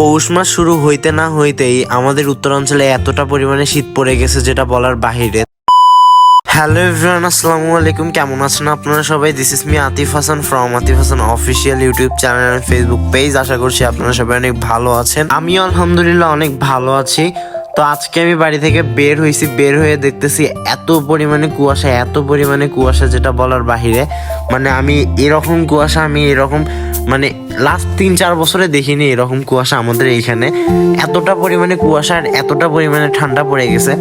পৌষ মাস শুরু হইতে না হইতেই আমাদের উত্তরাঞ্চলে এতটা পরিমাণে শীত পড়ে গেছে যেটা বলার বাহিরে। হ্যালো এভরিওয়ান, আসসালামু আলাইকুম। কেমন আছেন আপনারা সবাই? This is me Atif Hasan from Atif Hasan official YouTube channel and Facebook page. আশা করছি আপনারা সবাই অনেক ভালো আছেন। আমিও আলহামদুলিল্লাহ অনেক ভালো আছি। তো আজকে আমি বাড়ি থেকে বের হয়ে দেখতেছি এত পরিমাণে কুয়াশা যেটা বলার বাহিরে। মানে আমি এরকম মানে লাস্ট 3-4 বছরে দেখিনি এরকম কুয়াশা আমাদের এইখানে। এতটা পরিমাণে কুয়াশা আর এতটা পরিমাণে ঠান্ডা পড়ে গেছে।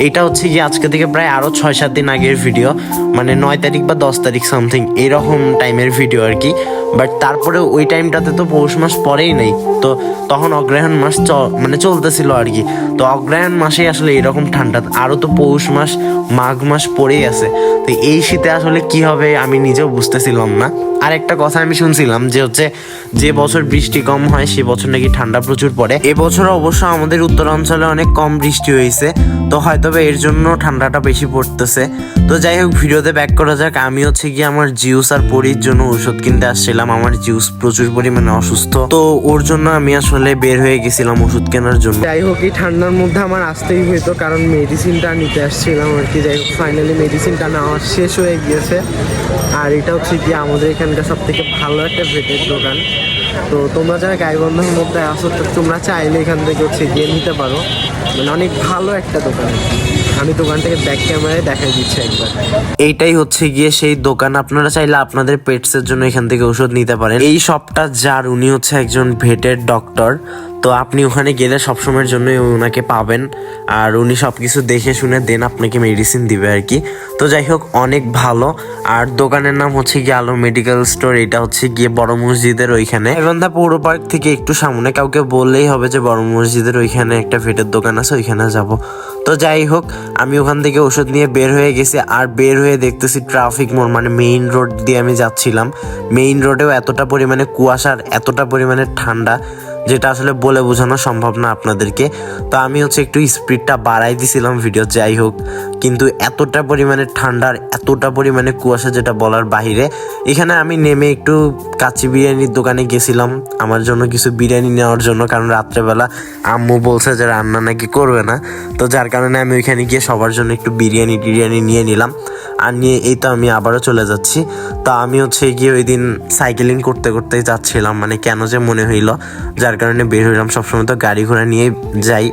এটা হচ্ছে কি আজকে থেকে প্রায় আরো 6-7 দিন আগের ভিডিও, মানে 9 তারিখ বা 10 তারিখ সামথিং এরকম টাইমের ভিডিও আর কি। বাট তারপরে ওই টাইমটাতে তো পৌষ মাস পরেই নেই, তো তখন অগ্রহায়ণ মাস চলতেছিল আর কি। তো অগ্রহায়ণ মাসে আসলে এরকম ঠান্ডা, আরো তো পৌষ মাস মাঘ মাস পরেই আছে। তো এই শীতে আসলে কি হবে আমি নিজেও বুঝতেছিলাম না। আর একটা কথা আমি শুনছিলাম যে বছর বৃষ্টি কম হয় সে বছর নাকি ঠান্ডা প্রচুর পড়ে। এবছর অবশ্য আমাদের উত্তরাঞ্চলে অনেক কম বৃষ্টি হয়েছে, তো হয়তো এর জন্য ঠান্ডাটা বেশি পড়তেছে। তো যাই হোক, ভিডিওতে ব্যাক করা যাক। আমি হচ্ছে কি আমার জিউস আর পরির জন্য ওষুধ কিনতে আসছিলাম। আমার জিউস প্রচুর পরিমাণে অসুস্থ, তো ওর জন্য আমি আসলে বের হয়ে গেছিলাম ওষুধ কেনার জন্য। যাই হোক, এই ঠান্ডার মধ্যে আমার আসতেই হইতো, কারণ মেডিসিনটা নিতে আসছিলাম আর কি। যাই হোক, ফাইনালি মেডিসিনটা নেওয়া শেষ হয়ে গিয়েছে। আর এটা হচ্ছে কি আমাদের এখানকার সব থেকে ভালো একটা ভেটের দোকান। তো তোমরা যারা গাইবন্ধের মধ্যে আসো, তোমরা চাইলে এখান থেকে হচ্ছে গিয়ে নিতে পারো। মানে অনেক ভালো একটা দোকান। আমি দোকানটাকে ব্যাক ক্যামেরায় দেখাই দিচ্ছি একবার। এইটাই হচ্ছে গিয়ে সেই দোকান। আপনারা চাইলে আপনাদের পেটসের জন্য এখান থেকে ওষুধ নিতে পারেন। এই শপটা যার, উনি হচ্ছে একজন ভেটের ডক্টর। তো আপনি ওখানে গেলে সবসময়ের জন্য ওনাকে পাবেন, আর উনি সব কিছু দেখে শুনে দেন আপনাকে মেডিসিন দিবে আর কি। তো যাই হোক, অনেক ভালো। আর দোকানের নাম হচ্ছে গিয়ে আলো মেডিকেল স্টোর। এটা হচ্ছে গিয়ে বড় মসজিদের ওইখানে, গাইবান্ধা পৌর পার্ক থেকে একটু সামনে। কাউকে বললেই হবে যে বড় মসজিদের ওইখানে একটা ভেটের দোকান আছে, ওইখানে যাব। তো যাই হোক, আমি ওখান থেকে ওষুধ নিয়ে বের হয়ে গেছি। আর বের হয়ে দেখতেছি ট্রাফিক মোড়, মানে মেইন রোড দিয়ে আমি যাচ্ছিলাম। মেইন রোডেও এতটা পরিমাণে কুয়াশা আর এতটা পরিমাণে ঠান্ডা যেটা আসলে বলে বোঝানো সম্ভব না আপনাদেরকে। তো আমি হচ্ছে একটু স্পিডটা বাড়াই দিছিলাম ভিডিও। যাই হোক, কিন্তু এতটা পরিমাণে ঠান্ডা আর এতটা পরিমাণে কুয়াশা যেটা বলার বাহিরে। এখানে আমি নেমে একটু কাচ্চি বিরিয়ানির দোকানে গেছিলাম আমার জন্য কিছু বিরিয়ানি নেওয়ার জন্য, কারণ রাত্রেবেলা আম্মু বলছে যে রান্না নাকি করবে না। তো যার কারণে আমি ওইখানে গিয়ে সবার জন্য একটু বিরিয়ানি নিয়ে নিলাম। আর নিয়ে এই তো আমি আবারও চলে যাচ্ছি। তা আমি হচ্ছে গিয়ে ওই দিন সাইকেলিং করতে যাচ্ছিলাম, মানে কেন যে মনে হইলো, যার কারণে বের হইলাম। সবসময় তো গাড়ি ঘোড়া নিয়ে যাই,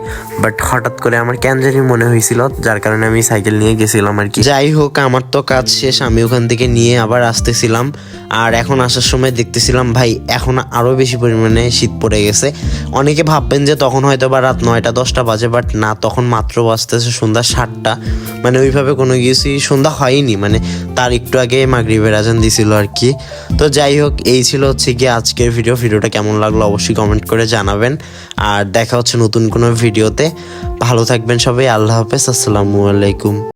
বাট হঠাৎ করে আমার কেন জানি মনে হয়েছিল, যার কারণে আমি সাইকেল নিয়ে গেছিলাম আর কি। যাই হোক, আমার তো কাজ শেষ, আমি ওখান থেকে নিয়ে আবার আসতেছিলাম। আর এখন আসার সময় দেখতেছিলাম ভাই এখন আরো বেশি পরিমাণে শীত পড়ে গেছে। অনেকে ভাববেন যে তখন হয়তো বা রাত 9টা-10টা বাজে, বাট না, তখন মাত্র বাজতেছে সন্ধ্যা 7টা। মানে ওইভাবে কোনো কিছুই সন্ধ্যা হয়নি, মানে তার একটু আগে মাগরিবের আজান দিছিল আর কি। তো যাই হোক, এই ছিল হচ্ছে গিয়ে আজকের ভিডিওটা কেমন লাগলো অবশ্যই কমেন্ট করে জানাবেন। আর দেখা হচ্ছে নতুন কোনো ভিডিওতে। ভালো থাকবেন সবাই। আল্লাহ হাফেজ, আসসালামু আলাইকুম।